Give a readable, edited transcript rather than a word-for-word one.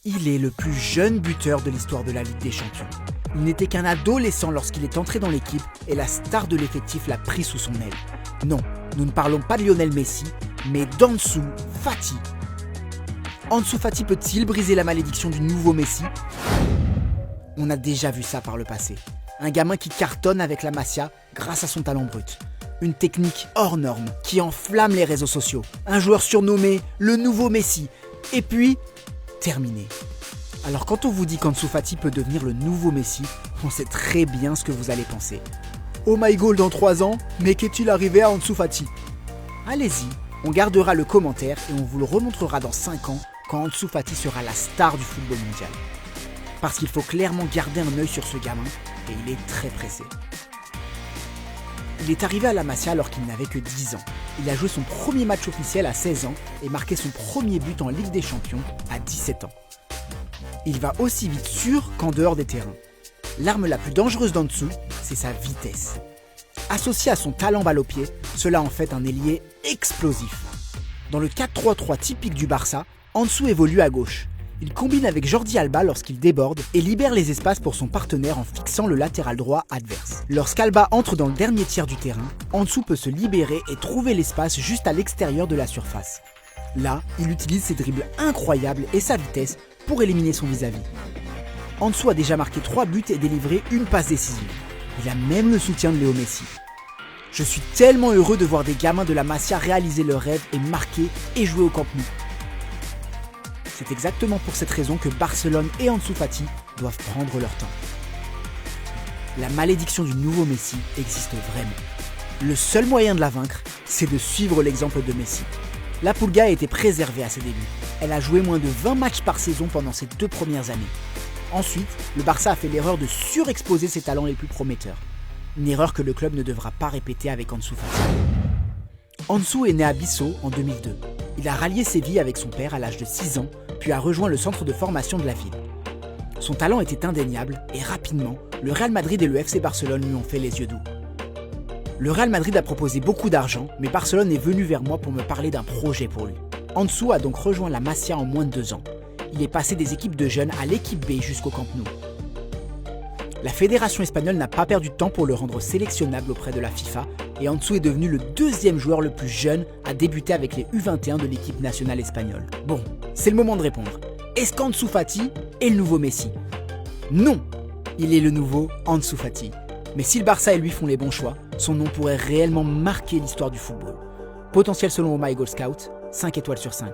Il est le plus jeune buteur de l'histoire de la Ligue des Champions. Il n'était qu'un adolescent lorsqu'il est entré dans l'équipe et la star de l'effectif l'a pris sous son aile. Non, nous ne parlons pas de Lionel Messi, mais d'Ansu Fati. Ansu Fati peut-il briser la malédiction du nouveau Messi? On a déjà vu ça par le passé. Un gamin qui cartonne avec la Masia grâce à son talent brut. Une technique hors norme qui enflamme les réseaux sociaux. Un joueur surnommé le nouveau Messi. Et puis, terminé. Alors quand on vous dit qu'Ansu Fati peut devenir le nouveau Messi, on sait très bien ce que vous allez penser. Oh my god, dans 3 ans, mais qu'est-il arrivé à Ansu Fati? Allez-y, on gardera le commentaire et on vous le remontrera dans 5 ans quand Ansu Fati sera la star du football mondial. Parce qu'il faut clairement garder un œil sur ce gamin et il est très pressé. Il est arrivé à la Masia alors qu'il n'avait que 10 ans. Il a joué son premier match officiel à 16 ans et marqué son premier but en Ligue des Champions à 17 ans. Il va aussi vite sur qu'en dehors des terrains. L'arme la plus dangereuse d'Ansu, c'est sa vitesse. Associé à son talent balle au pied, cela en fait un ailier explosif. Dans le 4-3-3 typique du Barça, Ansu évolue à gauche. Il combine avec Jordi Alba lorsqu'il déborde et libère les espaces pour son partenaire en fixant le latéral droit adverse. Lorsqu'Alba entre dans le dernier tiers du terrain, Ansu peut se libérer et trouver l'espace juste à l'extérieur de la surface. Là, il utilise ses dribbles incroyables et sa vitesse pour éliminer son vis-à-vis. Ansu a déjà marqué 3 buts et délivré une passe décisive. Il a même le soutien de Léo Messi. Je suis tellement heureux de voir des gamins de la Masia réaliser leur rêve et marquer et jouer au Camp Nou. C'est exactement pour cette raison que Barcelone et Ansu Fati doivent prendre leur temps. La malédiction du nouveau Messi existe vraiment. Le seul moyen de la vaincre, c'est de suivre l'exemple de Messi. La Pulga a été préservée à ses débuts. Elle a joué moins de 20 matchs par saison pendant ses 2 premières années. Ensuite, le Barça a fait l'erreur de surexposer ses talents les plus prometteurs. Une erreur que le club ne devra pas répéter avec Ansu Fati. Ansu est né à Bissau en 2002. Il a rallié Séville avec son père à l'âge de 6 ans, puis a rejoint le centre de formation de la ville. Son talent était indéniable et rapidement, le Real Madrid et le FC Barcelone lui ont fait les yeux doux. Le Real Madrid a proposé beaucoup d'argent, mais Barcelone est venu vers moi pour me parler d'un projet pour lui. Ansu a donc rejoint la Masia en moins de 2 ans. Il est passé des équipes de jeunes à l'équipe B jusqu'au Camp Nou. La fédération espagnole n'a pas perdu de temps pour le rendre sélectionnable auprès de la FIFA et Ansu est devenu le 2e joueur le plus jeune à débuter avec les U21 de l'équipe nationale espagnole. Bon, c'est le moment de répondre. Est-ce qu'Ansu Fati est le nouveau Messi? Non, il est le nouveau Ansu Fati. Mais si le Barça et lui font les bons choix, son nom pourrait réellement marquer l'histoire du football. Potentiel selon Oh My Goal Scout, 5 étoiles sur 5.